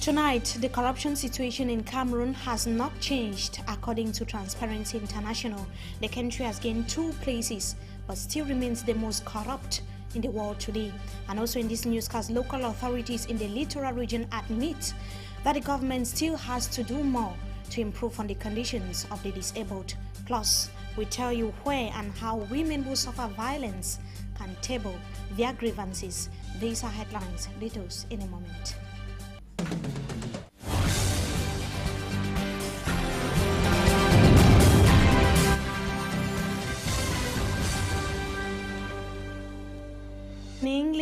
Tonight, the corruption situation in Cameroon has not changed. According to Transparency International, the country has gained 2 places, but still remains the most corrupt in the world today. And also in this newscast, local authorities in the littoral region admit that the government still has to do more to improve on the conditions of the disabled. Plus, we tell you where and how women who suffer violence can table their grievances. These are headlines. Details in a moment.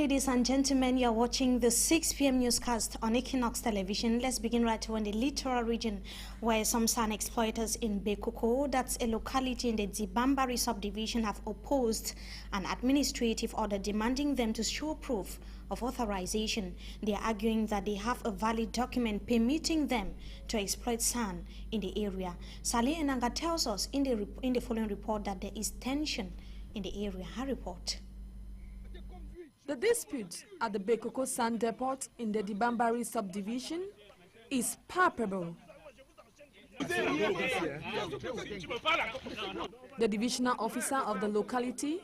Ladies and gentlemen, you're watching the 6 p.m. newscast on Equinox Television. Let's begin right away in the littoral region, where some sand exploiters in Bekoko, that's a locality in the Dibambari subdivision, have opposed an administrative order demanding them to show proof of authorization. They are arguing that they have a valid document permitting them to exploit sand in the area. Salih Enanga tells us in the following report that there is tension in the area. Her report. The dispute at the Bekoko Sand Depot in the Dibambari subdivision is palpable. The divisional officer of the locality,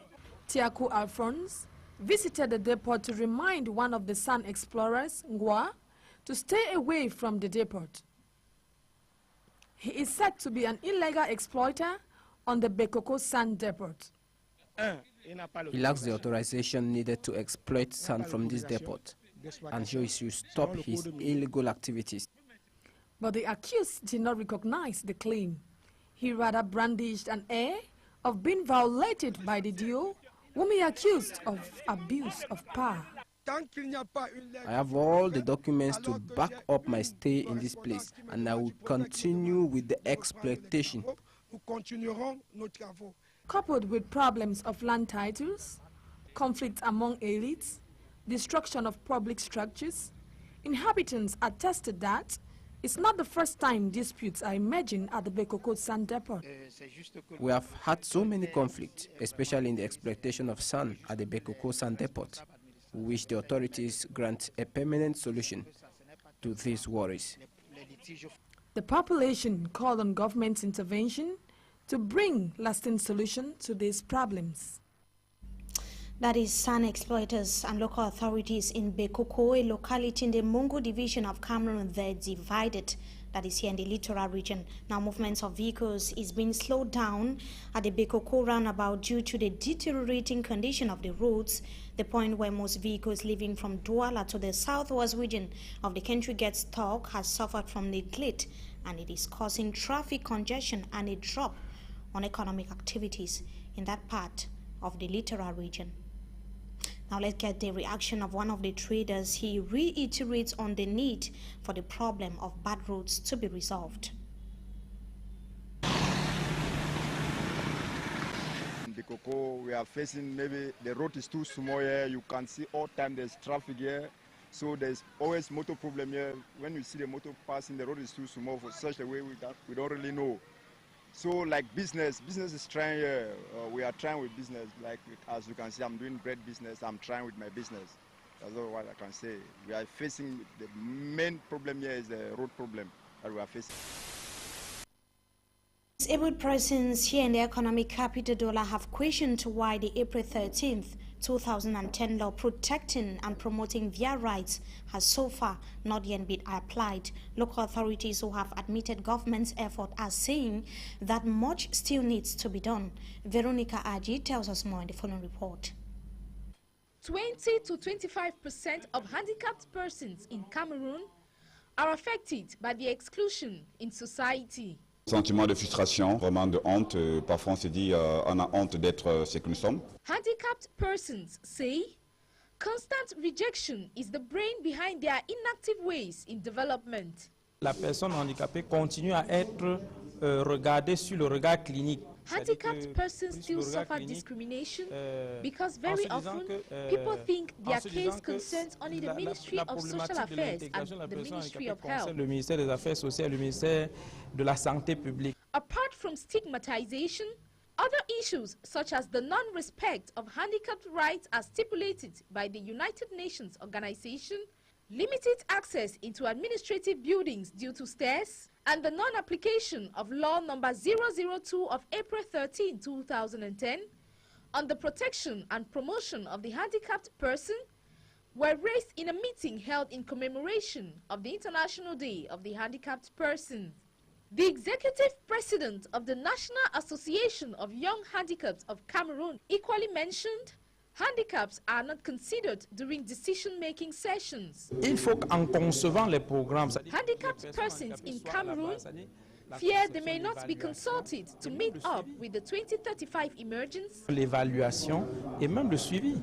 Tiaku Alphonse, visited the depot to remind one of the sand explorers, Ngwa, to stay away from the depot. He is said to be an illegal exploiter on the Bekoko Sand Depot. He lacks the authorization needed to exploit sand from this depot, and he should stop his illegal activities. But the accused did not recognize the claim. He rather brandished an air of being violated by the DO, whom he accused of abuse of power. I have all the documents to back up my stay in this place, and I will continue with the exploitation. Coupled with problems of land titles, conflicts among elites, destruction of public structures, inhabitants attested that it's not the first time disputes are emerging at the Bekoko Sand Depot. We have had so many conflicts, especially in the exploitation of sand at the Bekoko Sand Depot. We wish the authorities grant a permanent solution to these worries. The population called on government intervention to bring lasting solution to these problems. That is sand exploiters and local authorities in Bekoko, a locality in the Mungo division of Cameroon. They're divided. That is here in the littoral region. Now movements of vehicles is being slowed down at the Bekoko roundabout due to the deteriorating condition of the roads, the point where most vehicles leaving from Douala to the southwest region of the country get stuck has suffered from neglect, and it is causing traffic congestion and a drop on economic activities in that part of the littoral region. Now let's get the reaction of one of the traders. He reiterates on the need for the problem of bad roads to be resolved. In Bekoko, we are facing maybe the road is too small here. You can see all time there's traffic here. So there's always motor problem here. When you see the motor passing, the road is too small for such a way we don't really know. So like business is trying here. We are trying with business. Like as you can see, I'm doing bread business. I'm trying with my business. That's all what I can say. We are facing, the main problem here is the road problem that we are facing. Disabled persons here in the economic capital Douala have questioned why the April 13th 2010 law protecting and promoting their rights has so far not yet been applied. Local authorities who have admitted government's effort are saying that much still needs to be done. Veronica Aji tells us more in the following report. 20 to 25% of handicapped persons in Cameroon are affected by the exclusion in society. Sentiment de frustration, vraiment de honte. Parfois on se dit on a honte d'être ce que nous sommes. Handicapped persons say constant rejection is the brain behind their inactive ways in development. La personne handicapée continue à être regardée sur le regard clinique. Handicapped persons still suffer discrimination because very often people think their case concerns only the Ministry of Social Affairs and the Ministry of Health. Le ministère des Affaires sociales, le ministère de la Santé publique. Apart from stigmatization, other issues such as the non-respect of handicapped rights as stipulated by the United Nations Organization limited access into administrative buildings due to stairs, and the non-application of Law Number 002 of April 13, 2010 on the protection and promotion of the handicapped person were raised in a meeting held in commemoration of the International Day of the Handicapped Person. The executive president of the National Association of Young Handicapped of Cameroon equally mentioned handicaps are not considered during decision-making sessions. Il faut qu'en concevant les programmes, handicapped persons in Cameroon fear they may not be consulted to meet up with the 2035 emergence, l'évaluation et même le suivi.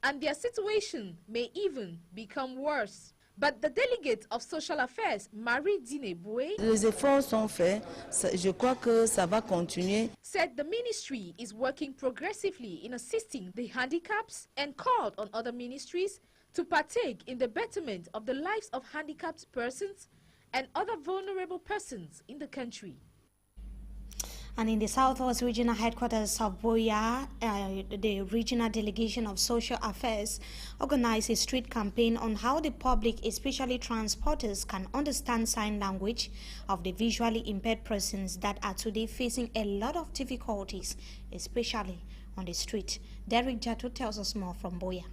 And their situation may even become worse. But the delegate of Social Affairs, Marie Dineboué, les efforts sont faits, je crois que ça va continuer. Said the ministry is working progressively in assisting the handicaps and called on other ministries to partake in the betterment of the lives of handicapped persons and other vulnerable persons in the country. And in the Southwest Regional Headquarters of Buea, the Regional Delegation of Social Affairs organized a street campaign on how the public, especially transporters, can understand sign language of the visually impaired persons that are today facing a lot of difficulties, especially on the street. Derek Jato tells us more from Buea.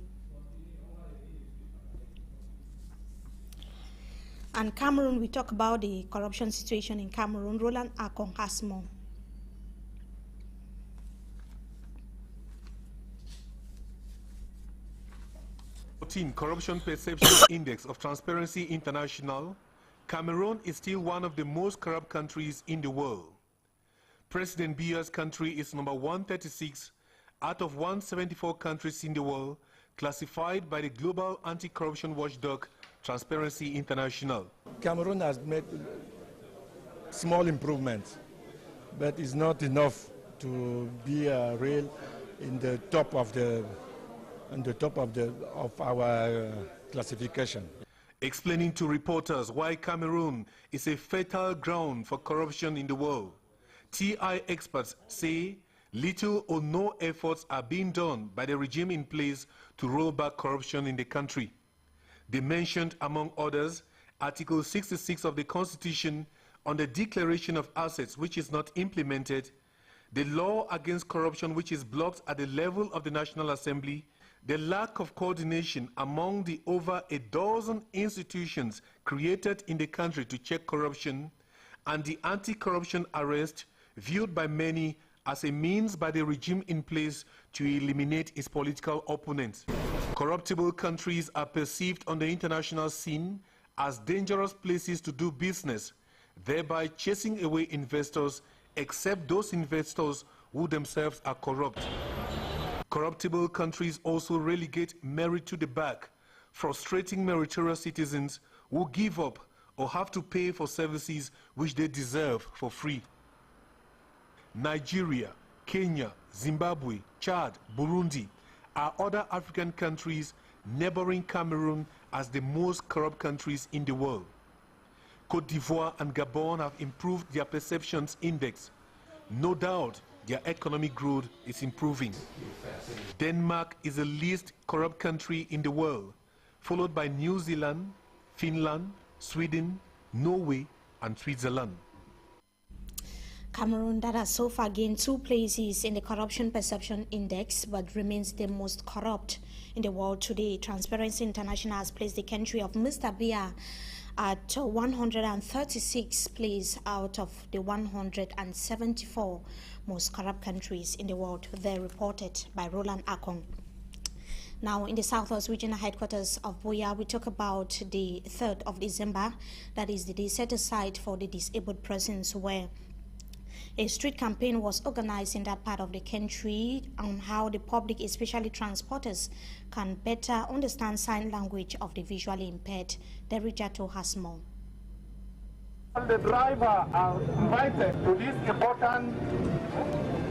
And Cameroon, we talk about the corruption situation in Cameroon. Roland Akong has more. Corruption Perception Index of Transparency International, Cameroon is still one of the most corrupt countries in the world. President Biya's country is number 136 out of 174 countries in the world, classified by the global anti-corruption watchdog Transparency International. Cameroon has made small improvements, but it's not enough to be real in the top of our classification. Explaining to reporters why Cameroon is a fertile ground for corruption in the world, TI experts say little or no efforts are being done by the regime in place to roll back corruption in the country. They mentioned, among others, Article 66 of the Constitution on the declaration of assets, which is not implemented, the law against corruption, which is blocked at the level of the National Assembly, the lack of coordination among the over a dozen institutions created in the country to check corruption, and the anti-corruption arrest viewed by many as a means by the regime in place to eliminate its political opponents. Corruptible countries are perceived on the international scene as dangerous places to do business, thereby chasing away investors, except those investors who themselves are corrupt. Corruptible countries also relegate merit to the back, frustrating meritorious citizens who give up or have to pay for services which they deserve for free. Nigeria, Kenya, Zimbabwe, Chad, Burundi are other African countries neighboring Cameroon as the most corrupt countries in the world. Côte d'Ivoire and Gabon have improved their perceptions index. No doubt their economic growth is improving. Denmark is the least corrupt country in the world, followed by New Zealand, Finland, Sweden, Norway, and Switzerland. Cameroon, that has so far gained 2 places in the Corruption Perception Index, but remains the most corrupt in the world today. Transparency International has placed the country of Mr. Biya at 136th place out of the 174 most corrupt countries in the world. They're reported by Roland Akong. Now, in the Southwest Regional Headquarters of Buea, we talk about the 3rd of December, that is the day set aside for the disabled persons, where a street campaign was organized in that part of the country on how the public, especially transporters, can better understand sign language of the visually impaired. Derijato has more. The driver are invited to this important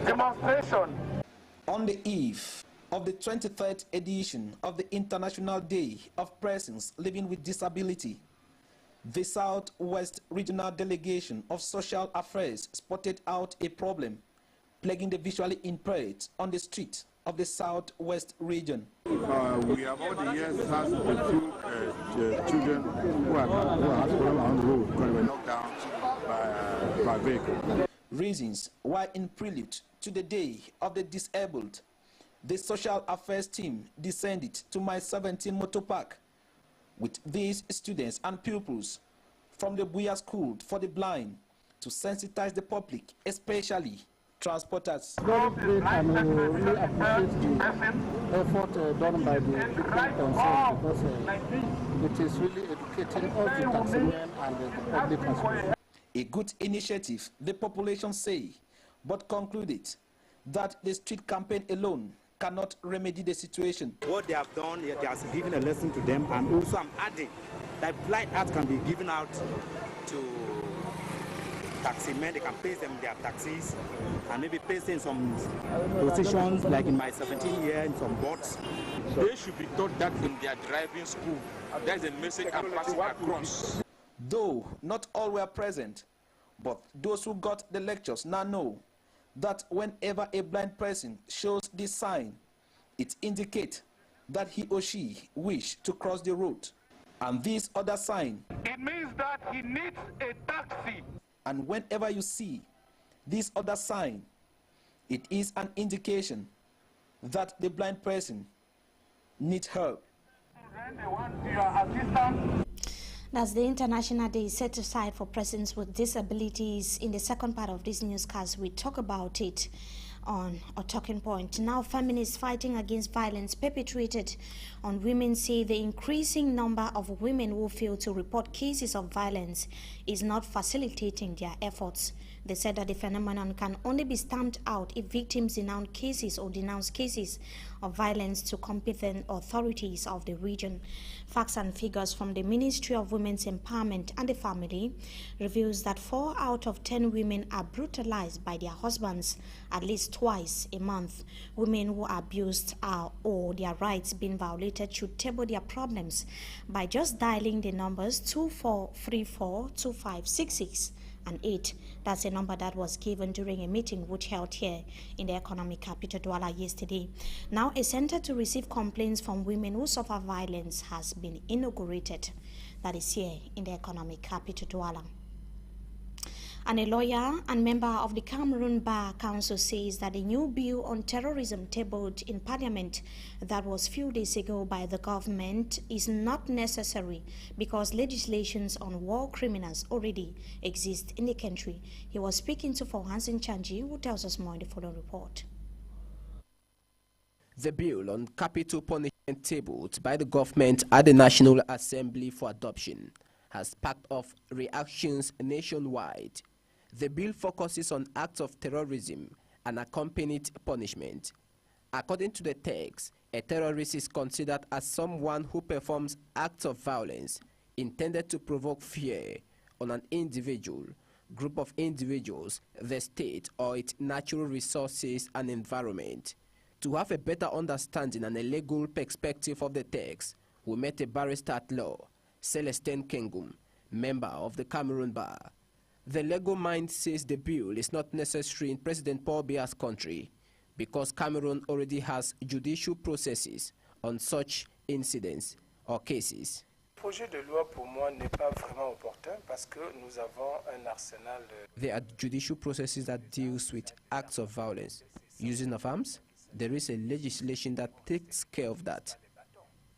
demonstration. On the eve of the 23rd edition of the International Day of Persons Living with Disability, the Southwest Regional Delegation of Social Affairs spotted out a problem plaguing the visually impaired on the street of the Southwest region. We have all the years had a few children who have fallen on the road because they were knocked down by vehicle. Reasons why, in prelude to the Day of the Disabled, the Social Affairs team descended to My 17 Motor Park with these students and pupils from the Buya School for the Blind to sensitize the public, especially transporters. Very great, and we really appreciate the effort done by the people concerned, because it is really educating all the taximen and the public as well. A good initiative, the population say, but concluded that the street campaign alone cannot remedy the situation. What they have done, they are giving a lesson to them, and also I'm adding that blind arts can be given out to taximen. They can pay them their taxis and maybe pay them in some positions, like in My 17 here, in some boats. They should be taught that in their driving school. That's a message I'm passing across. Though not all were present, but those who got the lectures now know that whenever a blind person shows this sign, it indicates that he or she wish to cross the road. And this other sign, it means that he needs a taxi. And whenever you see this other sign, it is an indication that the blind person needs help. That's the International Day set aside for persons with disabilities. In the second part of this newscast, we talk about it on a talking point. Now, feminists fighting against violence perpetrated on women say the increasing number of women who fail to report cases of violence is not facilitating their efforts. They said that the phenomenon can only be stamped out if victims denounce cases of violence to competent authorities of the region. Facts and figures from the Ministry of Women's Empowerment and the Family reveals that 4 out of 10 women are brutalized by their husbands at least twice a month. Women who are abused or their rights being violated should table their problems by just dialing the numbers 2434 2566 and 8. That's a number that was given during a meeting which held here in the economic capital Douala yesterday. Now, a center to receive complaints from women who suffer violence has been inaugurated. That is here in the economic capital Douala. And a lawyer and member of the Cameroon Bar Council says that the new bill on terrorism tabled in Parliament that was few days ago by the government is not necessary because legislations on war criminals already exist in the country. He was speaking to Hansen Chanji, who tells us more in the following report. The bill on capital punishment tabled by the government at the National Assembly for adoption has sparked off reactions nationwide. The bill focuses on acts of terrorism and accompanied punishment. According to the text, a terrorist is considered as someone who performs acts of violence intended to provoke fear on an individual, group of individuals, the state, or its natural resources and environment. To have a better understanding and a legal perspective of the text, we met a barrister at law, Celestine Kengum, member of the Cameroon Bar. The legal mind says the bill is not necessary in President Paul Biya's country because Cameroon already has judicial processes on such incidents or cases. There are judicial processes that deals with acts of violence. Using of arms, there is a legislation that takes care of that.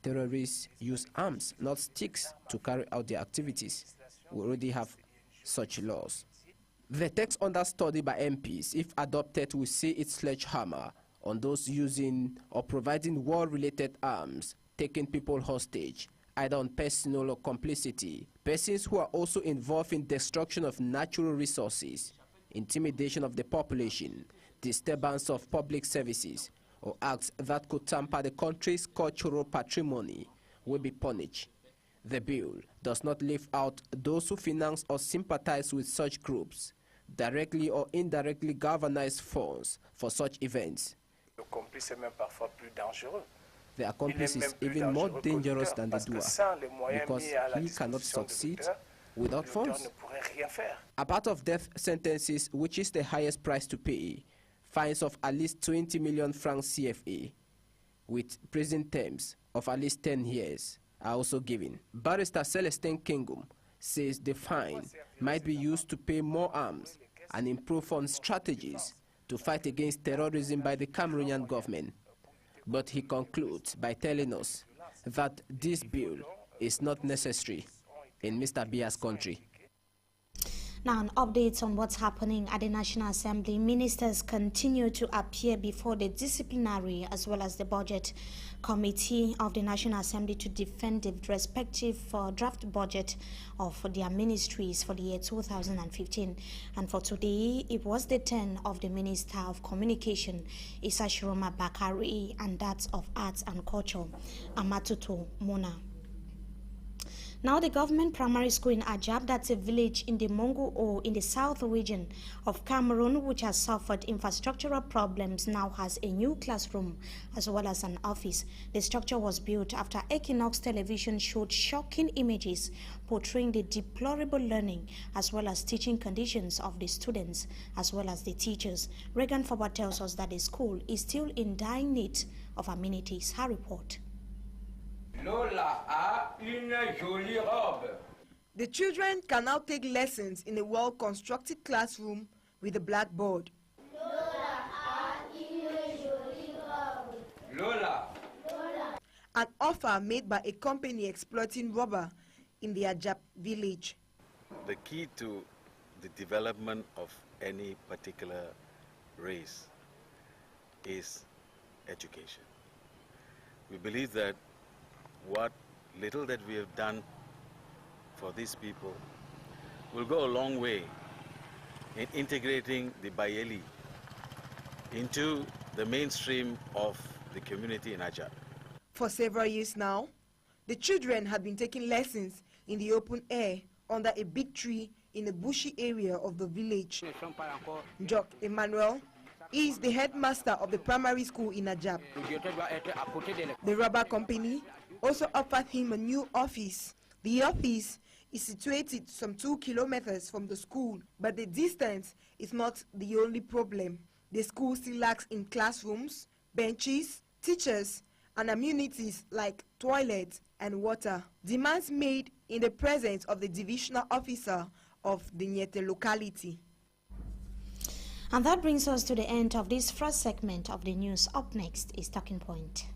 Terrorists use arms, not sticks, to carry out their activities. We already have such laws. The text under study by MPs, if adopted, will see its sledgehammer on those using or providing war-related arms, taking people hostage, either on personal or complicity, persons who are also involved in destruction of natural resources, intimidation of the population, disturbance of public services, or acts that could tamper the country's cultural patrimony will be punished. The bill does not leave out those who finance or sympathize with such groups, directly or indirectly galvanize funds for such events. The accomplice is even more dangerous than the doer because he cannot succeed without funds. A part of death sentences, which is the highest price to pay, fines of at least 20 million francs CFA, with prison terms of at least 10 years, are also given. Barrister Celestin Kingum says the fine might be used to pay more arms and improve on strategies to fight against terrorism by the Cameroonian government. But he concludes by telling us that this bill is not necessary in Mr. Biya's country. Now, an update on what's happening at the National Assembly. Ministers continue to appear before the disciplinary as well as the budget committee of the National Assembly to defend the respective draft budget of their ministries for the year 2015. And for today, it was the turn of the Minister of Communication, Issa Shiroma Bakari, and that of Arts and Culture, Amatutu Mona. Now, the government primary school in Ajab, that's a village in the Mongo in the south region of Cameroon, which has suffered infrastructural problems, now has a new classroom as well as an office. The structure was built after Equinox Television showed shocking images portraying the deplorable learning as well as teaching conditions of the students as well as the teachers. Regan Faber tells us that the school is still in dire need of amenities. Her report. Lola a une jolie robe. The children can now take lessons in a well-constructed classroom with a blackboard. Lola a une jolie robe. Lola. An offer made by a company exploiting rubber in the Ajab village. The key to the development of any particular race is education. We believe that what little that we have done for these people will go a long way in integrating the Bayeli into the mainstream of the community in Ajab. For several years now, the children had been taking lessons in the open air under a big tree in a bushy area of the village. Jock Emmanuel is the headmaster of the primary school in Ajab. The rubber company also offered him a new office. The office is situated some 2 kilometers from the school, but the distance is not the only problem. The school still lacks in classrooms, benches, teachers, and amenities like toilets and water. Demands made in the presence of the divisional officer of the Nyete locality. And that brings us to the end of this first segment of the news. Up next is Talking Point.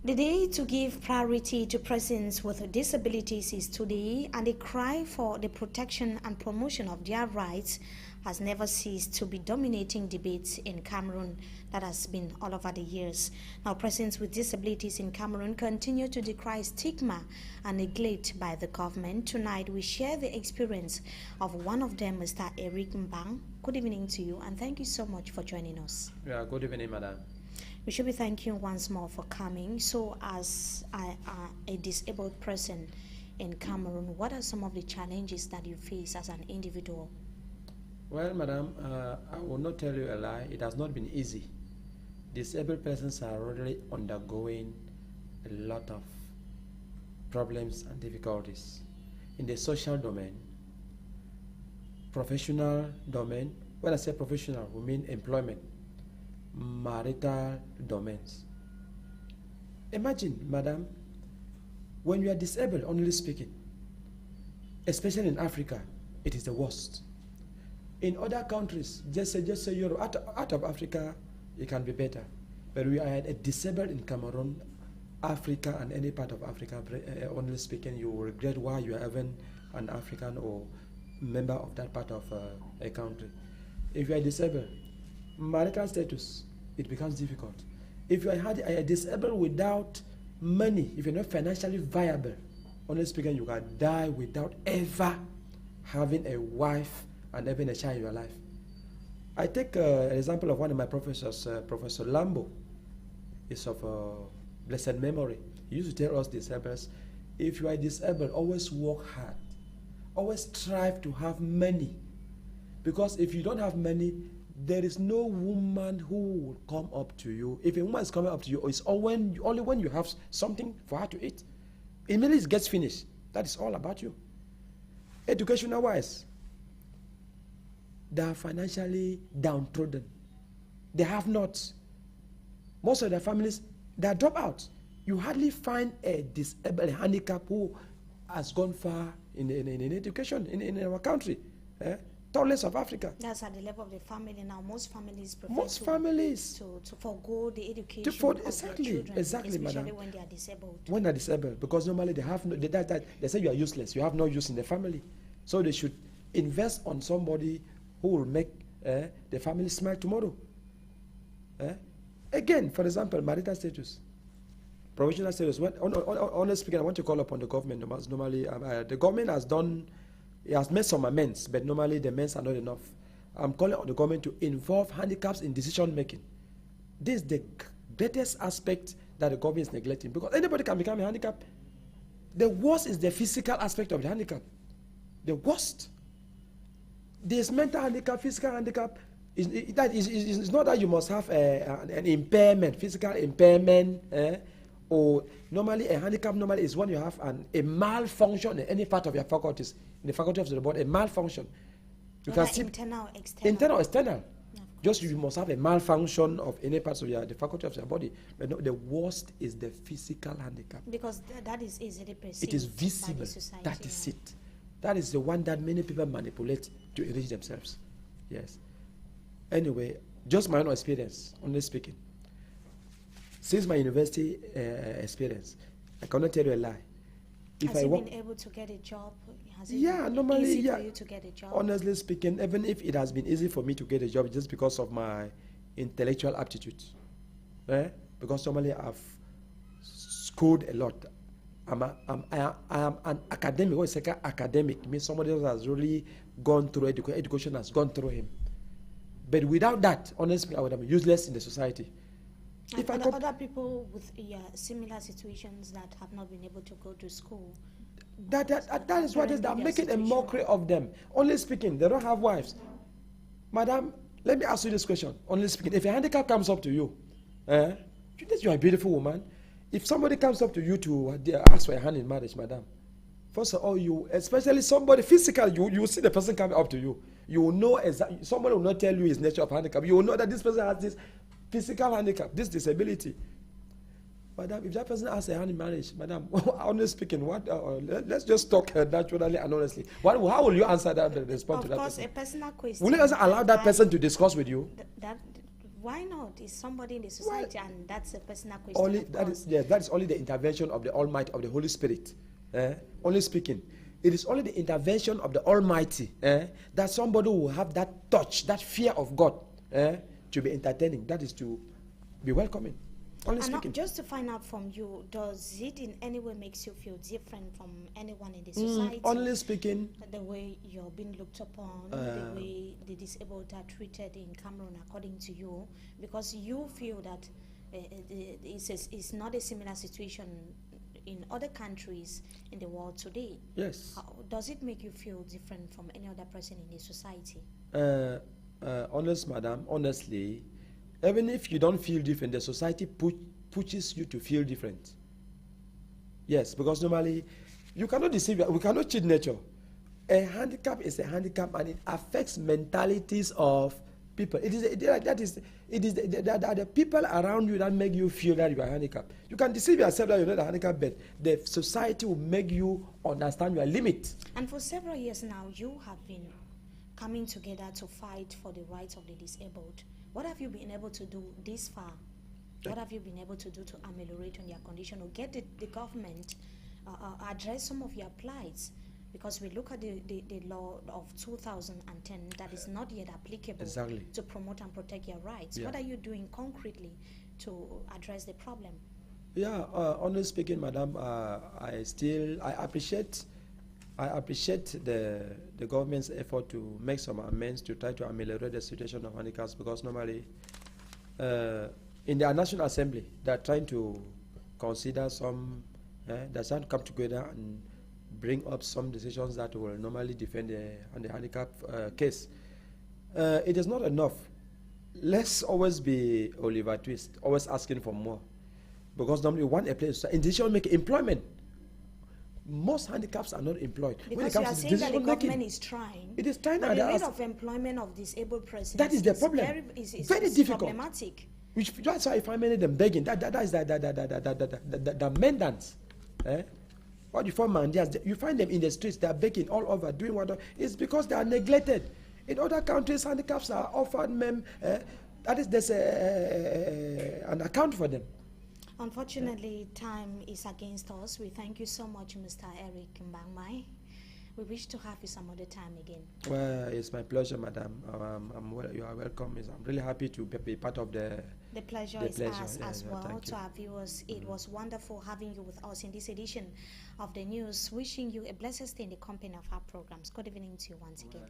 The day to give priority to persons with disabilities is today, and the cry for the protection and promotion of their rights has never ceased to be dominating debates in Cameroon. That has been all over the years. Now, persons with disabilities in Cameroon continue to decry stigma and neglect by the government. Tonight, we share the experience of one of them, Mr. Eric Mbang. Good evening to you, and thank you so much for joining us. Yeah, good evening, madam. We should be thanking you once more for coming. So, as a disabled person in Cameroon, what are some of the challenges that you face as an individual? Well, madam, I will not tell you a lie. It has not been easy. Disabled persons are already undergoing a lot of problems and difficulties in the social domain, professional domain. When I say professional, we mean employment, marital domains. Imagine, madam, when you are disabled, only speaking, especially in Africa, it is the worst. In other countries, just say Europe, out of Africa, it can be better. But we are disabled in Cameroon, Africa, and any part of Africa, only speaking, you will regret why you are even an African or member of that part of a country. If you are disabled, marital status, it becomes difficult. If you are disabled without money, if you're not financially viable, honestly speaking, you can die without ever having a wife and having a child in your life. I take an example of one of my professors, Professor Lambo. He's of blessed memory. He used to tell us disabled, if you are disabled, always work hard. Always strive to have money. Because if you don't have money, there is no woman who will come up to you. If a woman is coming up to you, it's only when you have something for her to eat. Immediately it gets finished. That is all about you. Educational-wise, they are financially downtrodden. They have not. Most of their families, they are dropouts. You hardly find a disabled handicap who has gone far in education in our country. Tallest of Africa. That's at the level of the family now. Most families prefer to forego the education of their children, especially madam. when they are disabled. When they are disabled, because normally they have no, they say you are useless. You have no use in the family, so they should invest on somebody who will make the family smile tomorrow. Again, for example, marital status, provisional status. Honestly speaking, I want to call upon the government. Normally, the government has done. It has made some amends, but normally the amends are not enough. I'm calling on the government to involve handicaps in decision making. This is the greatest aspect that the government is neglecting, because anybody can become a handicap. The worst is the physical aspect of the handicap. The worst. There's mental handicap, physical handicap. It's not that you must have an impairment, physical impairment, or normally a handicap normally is when you have a malfunction in any part of your faculties, in the faculty of the body, a malfunction. You can see internal, external. Internal, external. Just you must have a malfunction of any parts of the faculty of your body. But no, the worst is the physical handicap. Because that is easily perceived. It is visible. By the society, that is it. That is the one that many people manipulate to enrich themselves. Yes. Anyway, just my own experience, honestly speaking. Since my university experience, I cannot tell you a lie. Has you been able to get a job? Has it been normally, easy for you to get a job? Honestly speaking, even if it has been easy for me to get a job just because of my intellectual aptitude, because normally I've schooled a lot. I am an academic. What is academic? It means somebody else has really gone through education. Education has gone through him. But without that, honestly, I would have been useless in the society. If other people with similar situations that have not been able to go to school, that is what they're making a mockery of them. Only speaking, they don't have wives. Madam, let me ask you this question. Only speaking, if a handicap comes up to you, you are a beautiful woman. If somebody comes up to you to ask for a hand in marriage, madam, first of all, you, especially somebody physical, you will see the person coming up to you. You will know exactly. Somebody will not tell you his nature of handicap. You will know that this person has this physical handicap, this disability. Madam, if that person asks a hand in marriage, madam, honestly speaking, let's just talk naturally and honestly. How will you answer that, respond to that person? Of course, a personal question. Will you also allow that person to discuss with you? Why not? Is somebody in the society, and that's a personal question. That is only the intervention of the Almighty, of the Holy Spirit. Only speaking. It is only the intervention of the Almighty that somebody will have that touch, that fear of God to be entertaining. That is to be welcoming. Only speaking. Just to find out from you, does it in any way makes you feel different from anyone in the society? Only speaking. The way you're being looked upon, the way the disabled are treated in Cameroon, according to you, because you feel that it's not a similar situation in other countries in the world today. Yes. Does it make you feel different from any other person in the society? Honestly, even if you don't feel different, the society pushes you to feel different. Yes, because normally you cannot deceive, we cannot cheat nature. A handicap is a handicap, and it affects mentalities of people. It is the people around you that make you feel that you are handicapped. You can deceive yourself that you're not a handicap, but the society will make you understand your limit. And for several years now, you have been coming together to fight for the rights of the disabled. What have you been able to do this far? What have you been able to do to ameliorate on their condition, or get the government address some of your plights? Because we look at the law of 2010 that is not yet applicable to promote and protect your rights. What are you doing concretely to address the problem? Honestly speaking, madam, I appreciate the government's effort to make some amends to try to ameliorate the situation of handicaps, because normally in the National Assembly they are trying to consider some, they're trying to come together and bring up some decisions that will normally defend the handicap case. It is not enough. Let's always be Oliver Twist, always asking for more. Because normally we want a place in decision making, employment. most handicaps are not employed. Because you are saying that the government is trying. It is trying. But the rate of employment of disabled persons that is the problem. Very difficult. Problematic. That's why I find many of them begging. That is the mandants. What you find mandians, you find them in the streets. They are begging all over, doing what. It's because they are neglected. In other countries, handicaps are offered. That is, there's an account for them. Unfortunately, time is against us. We thank you so much, Mr. Eric Mbangmai. We wish to have you some other time again. Well, it's my pleasure, madam. You are welcome. I'm really happy to be part of the... The pleasure is ours as well. To our viewers, it was wonderful having you with us in this edition of the news. Wishing you a blessed stay in the company of our programs. Good evening to you once again.